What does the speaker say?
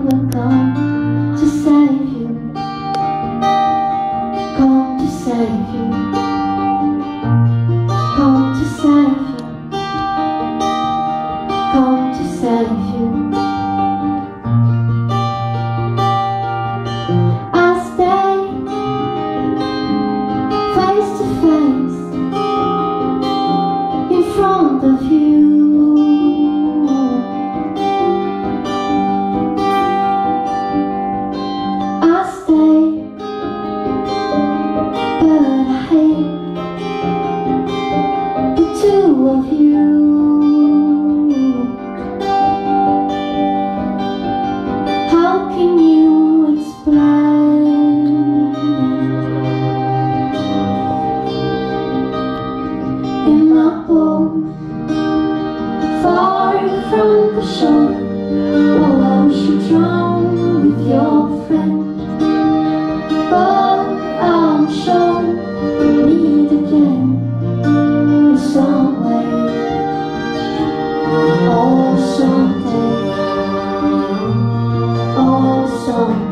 will come to save you, come to save you, come to save you, come to save you. I stay face to face in front of you. Of you, how can you explain? In my home, far from the shore, oh, I wish you drown with your friend, but I'm sure we meet again in some way. Oh, someday, oh, someday.